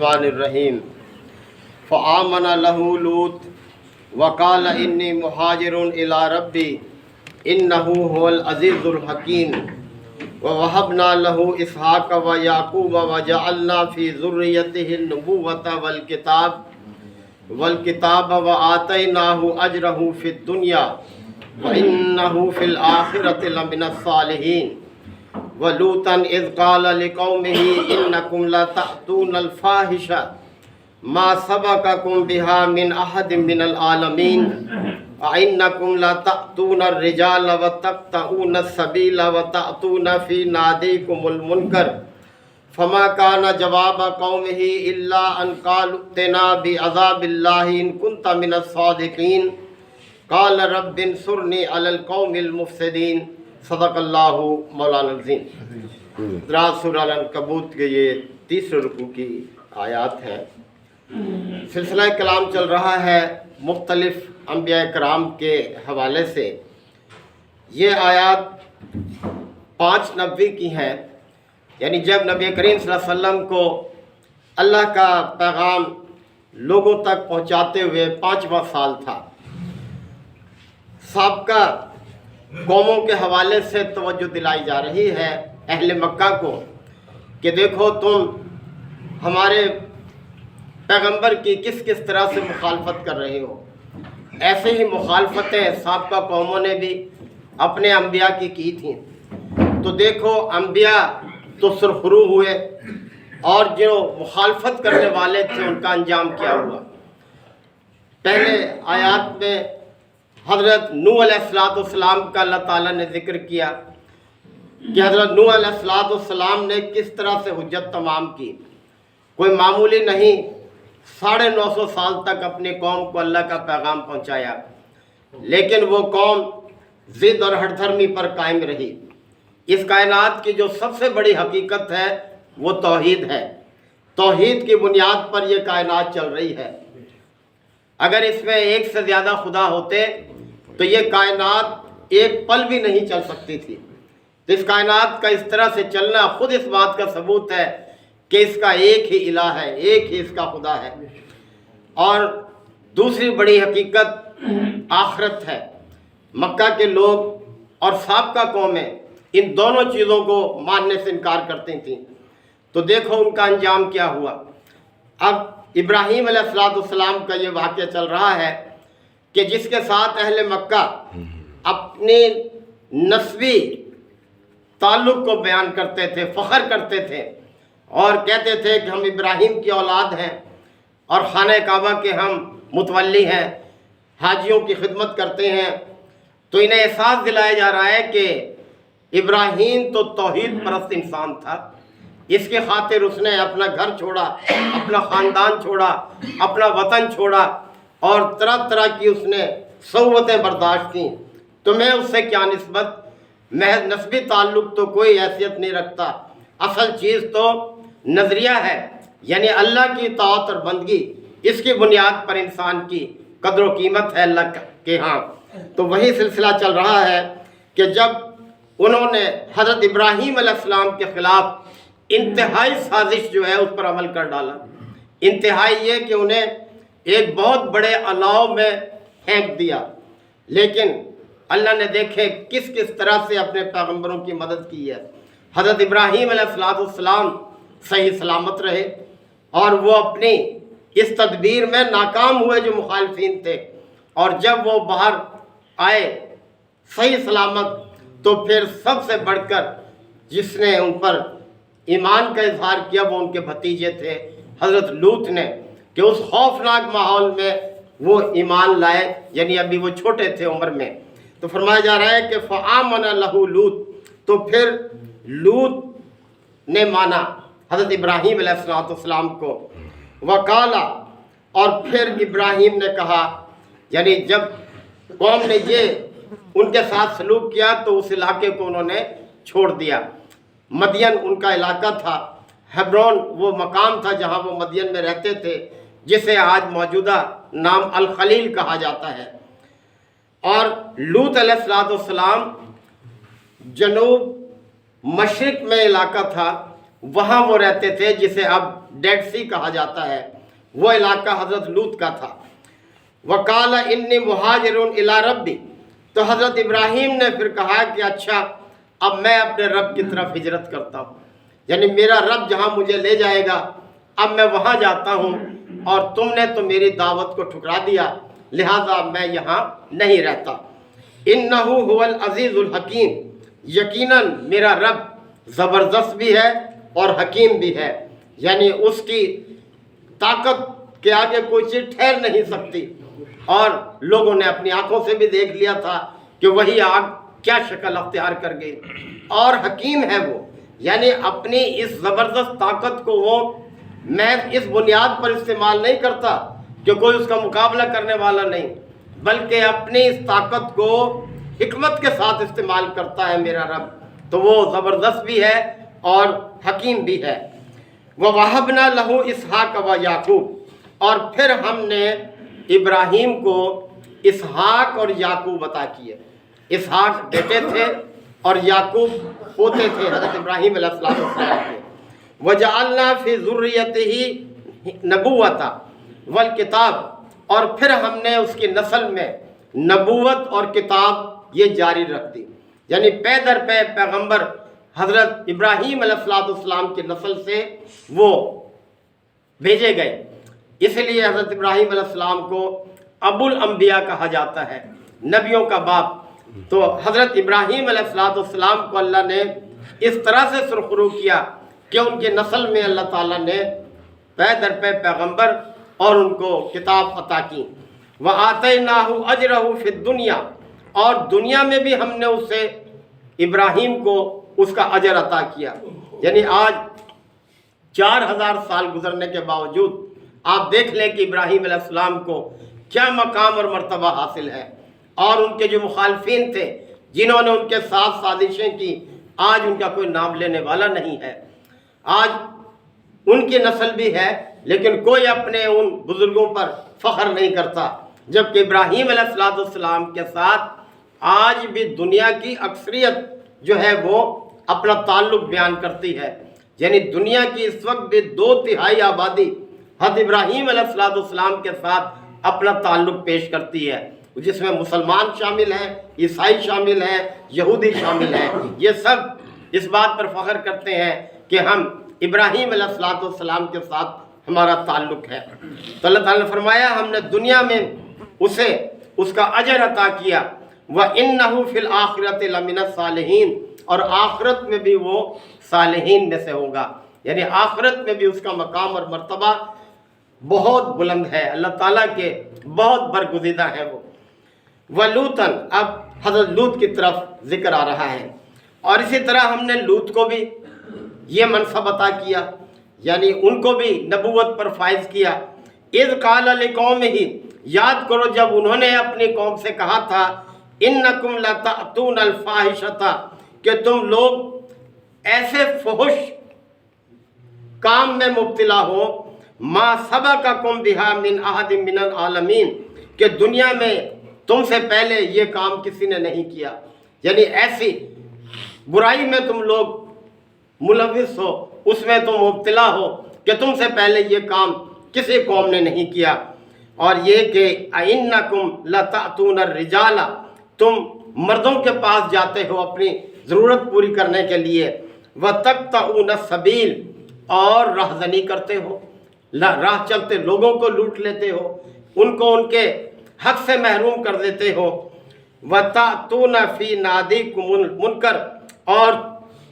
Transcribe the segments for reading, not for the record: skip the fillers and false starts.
الرحمن الرحیم فآمن له لوط وقال انی مہاجر الی ربی انہ هو العزیز الحکیم ووهبنا له اسحاق ویعقوب وجعلنا فی ذریته النبوة والکتاب وآتیناہ اجرہ فی الدنیا وإنه في الآخرة لمن الصالحين ولوطا إذ قال لقومه إنكم لتأتون الفاحشة ما سبقكم بها من أحد من العالمين وإنكم لتأتون الرجال وتقطعون السبيل وتأتون في ناديكم المنكر فما كان جواب قومه إلا أن قالوا ائتنا بعذاب الله إن كنت من الصادقين قال رب انصرنی علی القوم المفسدین صدق اللہ مولانا العظیم۔ حضرات سورہ العنکبوت کے یہ تیسرے رکوع کی آیات ہیں۔ سلسلہ کلام چل رہا ہے مختلف انبیاء کرام کے حوالے سے۔ یہ آیات 590 کی ہیں، یعنی جب نبی کریم صلی اللہ علیہ وسلم کو اللہ کا پیغام لوگوں تک پہنچاتے ہوئے 5واں سال تھا۔ سابقہ قوموں کے حوالے سے توجہ دلائی جا رہی ہے اہل مکہ کو کہ دیکھو تم ہمارے پیغمبر کی کس کس طرح سے مخالفت کر رہے ہو۔ ایسے ہی مخالفتیں سابقہ قوموں نے بھی اپنے انبیاء کی تھیں۔ تو دیکھو انبیاء تو سرخرو ہوئے اور جو مخالفت کرنے والے تھے ان کا انجام کیا ہوا۔ پہلے آیات میں حضرت نوح علیہ السلام کا اللہ تعالیٰ نے ذکر کیا کہ حضرت نوح علیہ السلام نے کس طرح سے حجت تمام کی۔ کوئی معمولی نہیں، 950 سال تک اپنی قوم کو اللہ کا پیغام پہنچایا، لیکن وہ قوم ضد اور ہٹ دھرمی پر قائم رہی۔ اس کائنات کی جو سب سے بڑی حقیقت ہے وہ توحید ہے۔ توحید کی بنیاد پر یہ کائنات چل رہی ہے۔ اگر اس میں ایک سے زیادہ خدا ہوتے تو یہ کائنات ایک پل بھی نہیں چل سکتی تھی۔ تو اس کائنات کا اس طرح سے چلنا خود اس بات کا ثبوت ہے کہ اس کا ایک ہی الہ ہے، ایک ہی اس کا خدا ہے۔ اور دوسری بڑی حقیقت آخرت ہے۔ مکہ کے لوگ اور سابقہ قومیں ان دونوں چیزوں کو ماننے سے انکار کرتی تھیں۔ تو دیکھو ان کا انجام کیا ہوا۔ اب ابراہیم علیہ السلام کا یہ واقعہ چل رہا ہے کہ جس کے ساتھ اہل مکہ اپنی نسبی تعلق کو بیان کرتے تھے، فخر کرتے تھے اور کہتے تھے کہ ہم ابراہیم کی اولاد ہیں اور خانہ کعبہ کے ہم متولی ہیں، حاجیوں کی خدمت کرتے ہیں۔ تو انہیں احساس دلایا جا رہا ہے کہ ابراہیم تو توحید پرست انسان تھا، اس کے خاطر اس نے اپنا گھر چھوڑا، اپنا خاندان چھوڑا، اپنا وطن چھوڑا اور طرح طرح کی اس نے صعوبتیں برداشت کیں۔ تمہیں اس سے کیا نسبت؟ محض نسبی تعلق تو کوئی حیثیت نہیں رکھتا، اصل چیز تو نظریہ ہے، یعنی اللہ کی اطاعت اور بندگی، اس کی بنیاد پر انسان کی قدر و قیمت ہے اللہ کے ہاں۔ تو وہی سلسلہ چل رہا ہے کہ جب انہوں نے حضرت ابراہیم علیہ السلام کے خلاف انتہائی سازش جو ہے اس پر عمل کر ڈالا، انتہائی یہ کہ انہیں ایک بہت بڑے الاؤ میں پھینک دیا، لیکن اللہ نے دیکھے کس کس طرح سے اپنے پیغمبروں کی مدد کی ہے۔ حضرت ابراہیم علیہ السلام صحیح سلامت رہے اور وہ اپنی اس تدبیر میں ناکام ہوئے جو مخالفین تھے، اور جب وہ باہر آئے صحیح سلامت تو پھر سب سے بڑھ کر جس نے ان پر ایمان کا اظہار کیا وہ ان کے بھتیجے تھے حضرت لوط نے، کہ اس خوفناک ماحول میں وہ ایمان لائے، یعنی ابھی وہ چھوٹے تھے عمر میں۔ تو فرمایا جا رہا ہے کہ فآمن لہ لوط، تو پھر لوط نے مانا حضرت ابراہیم علیہ السلام کو۔ وقالا، اور پھر ابراہیم نے کہا، یعنی جب قوم نے یہ ان کے ساتھ سلوک کیا تو اس علاقے کو انہوں نے چھوڑ دیا۔ مدین ان کا علاقہ تھا، ہیبرون وہ مقام تھا جہاں وہ مدین میں رہتے تھے، جسے آج موجودہ نام الخلیل کہا جاتا ہے۔ اور لوط علیہ السلام جنوب مشرق میں علاقہ تھا وہاں وہ رہتے تھے جسے اب ڈیڈ سی کہا جاتا ہے، وہ علاقہ حضرت لوط کا تھا۔ وقال انی مہاجر الی ربی، تو حضرت ابراہیم نے پھر کہا کہ اچھا اب میں اپنے رب کی طرف ہجرت کرتا ہوں، یعنی میرا رب جہاں مجھے لے جائے گا اب میں وہاں جاتا ہوں، اور تم نے تو میری دعوت کو ٹھکرا دیا، لہذا میں یہاں نہیں رہتا۔ انہ هو العزیز الحکیم، یقیناً میرا رب زبردست بھی ہے اور حکیم بھی ہے، یعنی اس کی طاقت کے آگے کوئی چیز ٹھہر نہیں سکتی، اور لوگوں نے اپنی آنکھوں سے بھی دیکھ لیا تھا کہ وہی آگ کیا شکل اختیار کر گئی، اور حکیم ہے وہ، یعنی اپنی اس زبردست طاقت کو وہ محض اس بنیاد پر استعمال نہیں کرتا کہ کوئی اس کا مقابلہ کرنے والا نہیں، بلکہ اپنی اس طاقت کو حکمت کے ساتھ استعمال کرتا ہے میرا رب، تو وہ زبردست بھی ہے اور حکیم بھی ہے۔ وَوَهَبْنَا لَهُ إِسْحَاقَ وَيَعْقُوبَ، اور پھر ہم نے ابراہیم کو اسحاق اور یعقوب عطا کیے۔ اسحاق بیٹے تھے اور یعقوب پوتے تھے حضرت ابراہیم علیہ السلام کے۔ وَجَعَلْنَا فِي ذُرِّيَّتِهِ نَبُوَّةً وَالْكِتَابَ، اور پھر ہم نے اس کی نسل میں نبوت اور کتاب یہ جاری رکھ دی، یعنی پے در پے پیغمبر حضرت ابراہیم علیہ السلام کی نسل سے وہ بھیجے گئے، اس لیے حضرت ابراہیم علیہ السلام کو ابو الانبیاء کہا جاتا ہے، نبیوں کا باپ۔ تو حضرت ابراہیم علیہ السلام کو اللہ نے اس طرح سے سرخرو کیا کہ ان کی نسل میں اللہ تعالیٰ نے پے در پے پیغمبر اور ان کو کتاب عطا کی۔ وَآتَيْنَاهُ أَجْرَهُ فِي الدُّنْيَا، اور دنیا میں بھی ہم نے اسے ابراہیم کو اس کا اجر عطا کیا، یعنی آج 4000 سال گزرنے کے باوجود آپ دیکھ لیں کہ ابراہیم علیہ السلام کو کیا مقام اور مرتبہ حاصل ہے، اور ان کے جو مخالفین تھے جنہوں نے ان کے ساتھ سازشیں کی، آج ان کا کوئی نام لینے والا نہیں ہے۔ آج ان کی نسل بھی ہے لیکن کوئی اپنے ان بزرگوں پر فخر نہیں کرتا، جبکہ ابراہیم علیہ السلام کے ساتھ آج بھی دنیا کی اکثریت جو ہے وہ اپنا تعلق بیان کرتی ہے، یعنی دنیا کی اس وقت بھی 2/3 آبادی حضرت ابراہیم علیہ السلام کے ساتھ اپنا تعلق پیش کرتی ہے، جس میں مسلمان شامل ہیں، عیسائی شامل ہیں، یہودی شامل ہیں، یہ سب اس بات پر فخر کرتے ہیں کہ ہم ابراہیم علیہ السلام کے ساتھ ہمارا تعلق ہے۔ تو اللہ تعالیٰ نے فرمایا ہم نے دنیا میں اسے اس کا اجر عطا کیا، وَإِنَّهُ فِي الْآخِرَةِ لَمِنَ الصَّالِحِينَ، اور آخرت میں بھی وہ صالحین میں سے ہوگا، یعنی آخرت میں بھی اس کا مقام اور مرتبہ بہت بلند ہے، اللہ تعالیٰ کے بہت برگزیدہ ہیں وہ۔ وَلُوطًا، اب حضرت لوط کی طرف ذکر آ رہا ہے، اور اسی طرح ہم نے لوط کو بھی یہ منصب عطا کیا، یعنی ان کو بھی نبوت پر فائز کیا۔ اذ قال لقومہ، یاد کرو جب انہوں نے اپنی قوم سے کہا تھا انکم لتأتون الفاحشۃ، کہ تم لوگ ایسے فحش کام میں مبتلا ہو، ما سبقکم بہا من احد من العالمین، کہ دنیا میں تم سے پہلے یہ کام کسی نے نہیں کیا، یعنی ایسی برائی میں تم لوگ ملوث ہو، اس میں تم مبتلا ہو کہ تم سے پہلے یہ کام کسی قوم نے نہیں کیا۔ اور یہ کہ اِنَّکُمْ لَتَأْتُونَ الرِّجَالَ، تم مردوں کے پاس جاتے ہو اپنی ضرورت پوری کرنے کے لیے، وَتَقْطَعُونَ السَّبِيلَ، اور راہزنی کرتے ہو، راہ چلتے لوگوں کو لوٹ لیتے ہو، ان کو ان کے حق سے محروم کر دیتے ہو، وَتَأْتُونَ فِي نَادِيكُمُ الْمُنْكَرَ، اور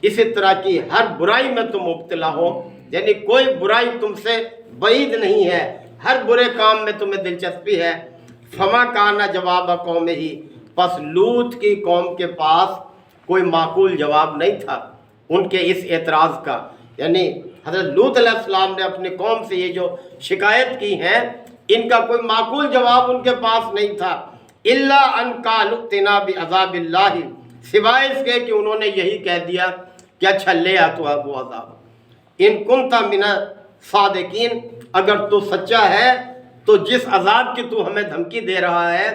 اسی طرح کی ہر برائی میں تم مبتلا ہو، یعنی کوئی برائی تم سے بعید نہیں ہے، ہر برے کام میں تمہیں دلچسپی ہے۔ فما کانا جواب قومہ، پس لوط کی قوم کے پاس کوئی معقول جواب نہیں تھا ان کے اس اعتراض کا، یعنی حضرت لوط علیہ السلام نے اپنی قوم سے یہ جو شکایت کی ہیں ان کا کوئی معقول جواب ان کے پاس نہیں تھا، الا ان قالوا ائتنا بعذاب اللہ، سوائے اس کے کہ انہوں نے یہی کہہ دیا کہ اچھا لے آ تو وہ عذاب، ان کنت من الصادقین، اگر تو سچا ہے تو جس عذاب کی تو ہمیں دھمکی دے رہا ہے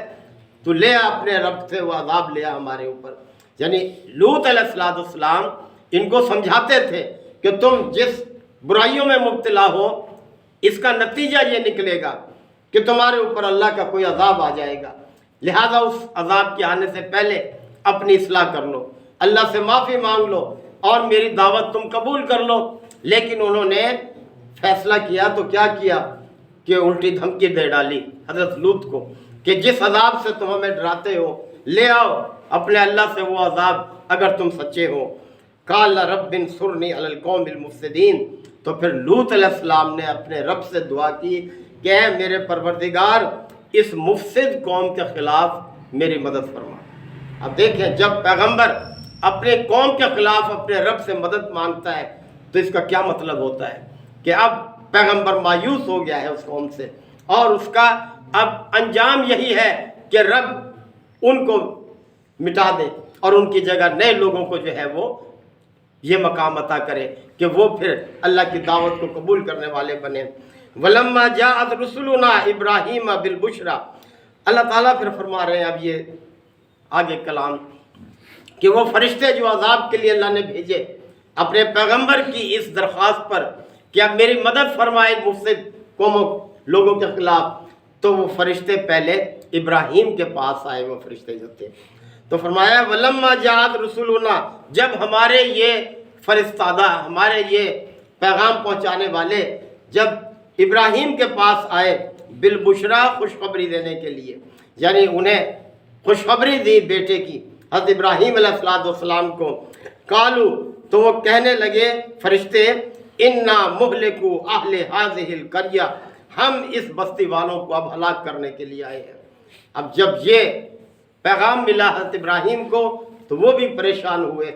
تو لے آ اپنے رب سے وہ عذاب لے آ ہمارے اوپر۔ یعنی لوط علیہ السلام ان کو سمجھاتے تھے کہ تم جس برائیوں میں مبتلا ہو اس کا نتیجہ یہ نکلے گا کہ تمہارے اوپر اللہ کا کوئی عذاب آ جائے گا، لہذا اس عذاب کے آنے سے پہلے اپنی اصلاح کر لو، اللہ سے معافی مانگ لو اور میری دعوت تم قبول کر لو۔ لیکن انہوں نے فیصلہ کیا تو کیا کیا کہ الٹی دھمکی دے ڈالی حضرت لوط کو کہ جس عذاب سے تم ہمیں ڈراتے ہو لے آؤ اپنے اللہ سے وہ عذاب اگر تم سچے ہو۔ قال رب انصرنی علی القوم المفسدین، تو پھر لوط علیہ السلام نے اپنے رب سے دعا کی کہ اے میرے پروردگار اس مفسد قوم کے خلاف میری مدد فرما۔ اب دیکھیں جب پیغمبر اپنے قوم کے خلاف اپنے رب سے مدد مانگتا ہے تو اس کا کیا مطلب ہوتا ہے کہ اب پیغمبر مایوس ہو گیا ہے اس قوم سے، اور اس کا اب انجام یہی ہے کہ رب ان کو مٹا دے اور ان کی جگہ نئے لوگوں کو جو ہے وہ یہ مقام عطا کرے کہ وہ پھر اللہ کی دعوت کو قبول کرنے والے بنے۔ وَلَمَّا جَاءَتْ رُسُلُنَا إِبْرَاهِيمَ بِالْبُشْرَى، اللہ تعالیٰ پھر فرما رہے ہیں اب یہ آگے کلام کہ وہ فرشتے جو عذاب کے لیے اللہ نے بھیجے اپنے پیغمبر کی اس درخواست پر کہ اب میری مدد فرمائے مفسد قوموں لوگوں کے خلاف، تو وہ فرشتے پہلے ابراہیم کے پاس آئے، وہ فرشتے جو تھے تو فرمایا وَلَمَّا جَاءَتْ رُسُلُنَا، جب ہمارے یہ فرستادہ ہمارے یہ پیغام پہنچانے والے جب ابراہیم کے پاس آئے بالبشرا خوشخبری دینے کے لیے، یعنی انہیں خوشخبری دی بیٹے کی حضرت ابراہیم علیہ السلام کو، قالو تو وہ کہنے لگے فرشتے انا مہلکو اہل ہذہ القریہ، ہم اس بستی والوں کو اب ہلاک کرنے کے لیے آئے ہیں۔ اب جب یہ پیغام ملا حضرت ابراہیم کو تو وہ بھی پریشان ہوئے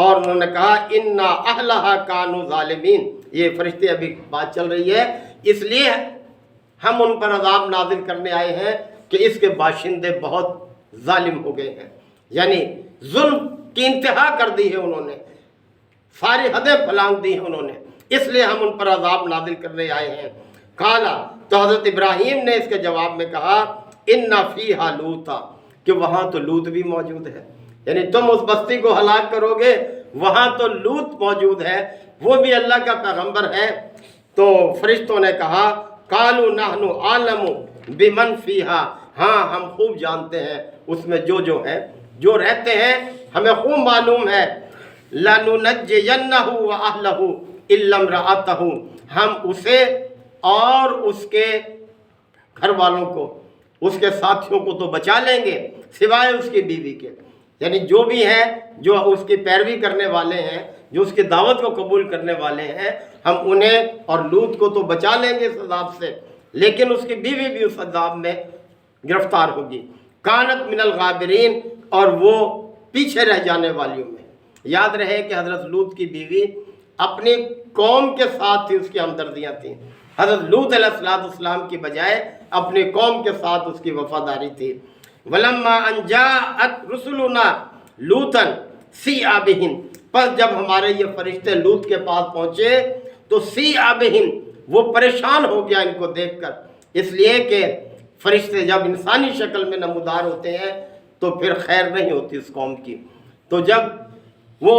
اور انہوں نے کہا انا اہلہا کانوا ظالمین، یہ فرشتے ابھی بات چل رہی ہے، اس لیے ہم ان پر عذاب نازل کرنے آئے ہیں کہ اس کے باشندے بہت ظالم ہو گئے ہیں، یعنی ظلم کی انتہا کر دی ہے انہوں نے، ساری حدیں پھلانگ دی ہیں انہوں نے، اس لیے ہم ان پر عذاب نازل کرنے آئے ہیں۔ قالا تو حضرت ابراہیم نے اس کے جواب میں کہا انا فیہا لوطا، کہ وہاں تو لوط بھی موجود ہے، یعنی تم اس بستی کو ہلاک کرو گے وہاں تو لوط موجود ہے، وہ بھی اللہ کا پیغمبر ہے۔ تو فرشتوں نے کہا قالوا نحن اعلم بمن فیہا، ہاں ہم خوب جانتے ہیں اس میں جو ہیں جو رہتے ہیں، ہمیں خوب معلوم ہے لَنُنَجِّيَنَّهُ وَأَهْلَهُ إِلَّا امْرَأَتَهُ، ہم اسے اور اس کے گھر والوں کو اس کے ساتھیوں کو تو بچا لیں گے سوائے اس کی بیوی کے، یعنی جو بھی ہیں جو اس کی پیروی کرنے والے ہیں جو اس کی دعوت کو قبول کرنے والے ہیں ہم انہیں اور لوط کو تو بچا لیں گے اس عذاب سے، لیکن اس کی بیوی بھی اس عذاب میں گرفتار ہوگی۔ کانت من الغابرین، اور وہ پیچھے رہ جانے والیوں میں۔ یاد رہے کہ حضرت لوط کی بیوی اپنی قوم کے ساتھ تھی، اس کی ہمدردیاں تھیں، حضرت لوط علیہ السلام کی بجائے اپنی قوم کے ساتھ اس کی وفاداری تھی۔ وَلَمَّا أَنْ جَاءَتْ رُسُلُنَا لُوطًا سِیءَ بِهِمْ، پس جب ہمارے یہ فرشتے لوط کے پاس پہنچے تو سِیءَ بِهِمْ، وہ پریشان ہو گیا ان کو دیکھ کر، اس لیے کہ فرشتے جب انسانی شکل میں نمودار ہوتے ہیں تو پھر خیر نہیں ہوتی اس قوم کی۔ تو جب وہ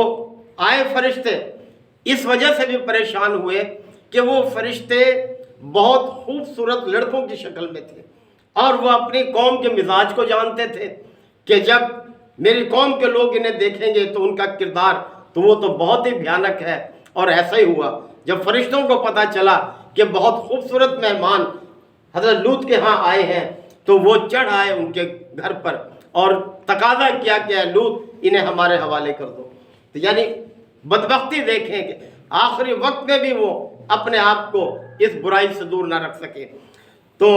آئے فرشتے اس وجہ سے بھی پریشان ہوئے کہ وہ فرشتے بہت خوبصورت لڑکوں کی شکل میں تھے اور وہ اپنی قوم کے مزاج کو جانتے تھے کہ جب میری قوم کے لوگ انہیں دیکھیں گے تو ان کا کردار تو وہ تو بہت ہی بھیانک ہے، اور ایسا ہی ہوا جب فرشتوں کو پتہ چلا کہ بہت خوبصورت مہمان حضرت لوط کے ہاں آئے ہیں تو وہ چڑھ آئے ان کے گھر پر اور تقاضا کیا کہ اے لوط انہیں ہمارے حوالے کر دو۔ تو یعنی بدبختی دیکھیں کہ آخری وقت میں بھی وہ اپنے آپ کو اس برائی سے دور نہ رکھ سکے۔ تو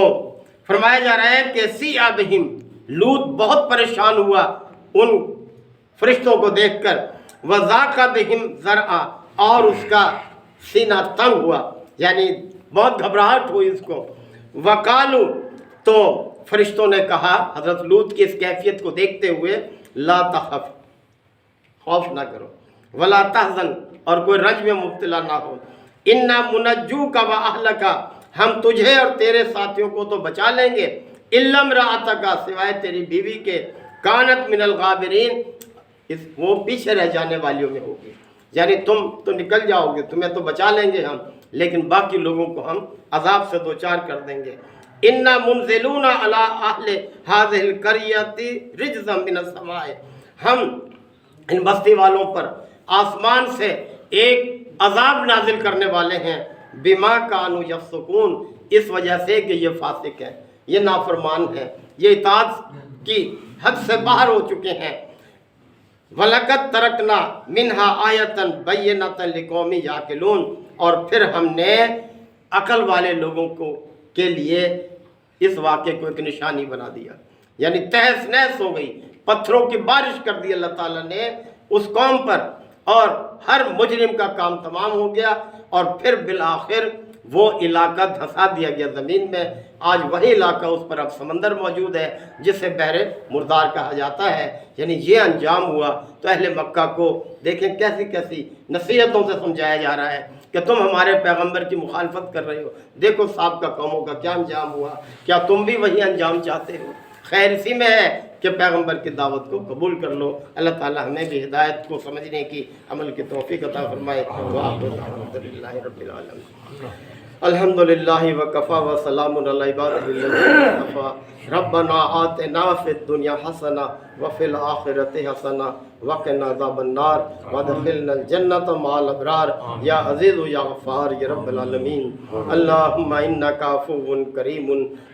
فرمایا جا رہا ہے کہ سِیءَ بِهِمْ، لوط بہت پریشان ہوا ان فرشتوں کو دیکھ کر، وَذَاقَ بِهِمْ ذَرْعًا، اور اس کا سینہ تنگ ہوا، یعنی بہت گھبراہٹ ہوئی اس کو۔ وَقَالُوا، تو فرشتوں نے کہا حضرت لوط کی اس کیفیت کو دیکھتے ہوئے لا تخف، خوف نہ کرو، ولا تحزن، اور کوئی رنج میں مبتلا نہ ہو، انا منجوک و اہلک، ہم تجھے اور تیرے ساتھیوں کو تو بچا لیں گے، الا امرأتک، سوائے تیری بیوی کے، کانت من الغابرین، وہ پیچھے رہ جانے والیوں میں ہوگی۔ یعنی تم تو نکل جاؤ گے، تمہیں تو بچا لیں گے ہم، لیکن باقی لوگوں کو ہم عذاب سے دوچار کر دیں گے۔ اِنَّا مُنزِلُونَ عَلَىٰ أَهْلِ هَٰذِهِ الْقَرْيَةِ رِجْزًا مِّنَ السَّمَاءِ، ہم ان بستی والوں پر آسمان سے ایک عذاب نازل کرنے والے ہیں، بِمَا كَانُوا يَفْسُقُونَ، اس وجہ سے کہ یہ فاسق ہیں، یہ نافرمان ہیں، یہ اطاعت کی حد سے باہر ہو چکے ہیں۔ وَلَقَدْ تَرَكْنَا مِنْهَا آیَةً بَيِّنَةً لِقَوْمٍ يَعْقِلُونَ، اور پھر ہم نے عقل والے لوگوں کے لیے اس واقعے کو ایک نشانی بنا دیا، یعنی تہس نہس ہو گئی، پتھروں کی بارش کر دی اللہ تعالیٰ نے اس قوم پر، اور ہر مجرم کا کام تمام ہو گیا، اور پھر بالآخر وہ علاقہ دھسا دیا گیا زمین میں۔ آج وہی علاقہ، اس پر اب سمندر موجود ہے جسے بحر مردار کہا جاتا ہے۔ یعنی یہ انجام ہوا، تو اہل مکہ کو دیکھیں کیسی کیسی نصیحتوں سے سمجھایا جا رہا ہے کہ تم ہمارے پیغمبر کی مخالفت کر رہے ہو، دیکھو سابقہ قوموں کا کیا انجام ہوا، کیا تم بھی وہی انجام چاہتے ہو؟ خیر اسی میں ہے کہ پیغمبر کی دعوت کو قبول کر لو۔ اللہ تعالی ہمیں بھی ہدایت کو سمجھنے کی، عمل کی توفیق عطا فرمائے۔ الحمدللہ رب العالمین، الحمدللہ وکفا وسلام علی عبادہ الذین اصطفیٰ، ربنا آتنا فی الدنیا حسنہ وفی الآخرۃ حسنہ وقنا عذاب النار وادخلنا الجنۃ مع الابرار، یا عزیز یا غفار یا رب العالمین۔ اللہم انک عفو کریم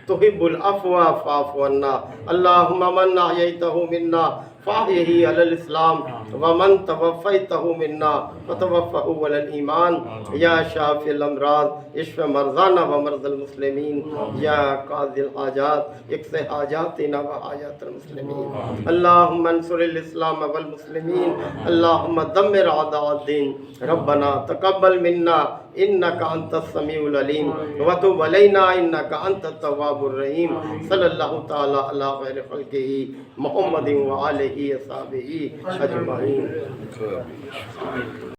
تحب العفو فاعف عنا، اللہم من احییتہ منا فاحیہ علی الاسلام ومن توفیتہ منا فتوفہ علی الایمان، یا شافی الامراض اشف مرضانا ومرضى المسلمین، یا قاضی الحاجات اقض حاجاتنا وحاجات المسلمین، اللہم انصر الاسلام والمسلمین، اللہم دمر اعداء الدین، ربنا تقبل منا انک انت السمیع العلیم وتب علینا انک انت التواب الرحیم، صلی اللہ تعالی علی خیر خلقہ محمد وآلہ وصحبہ اجمعین۔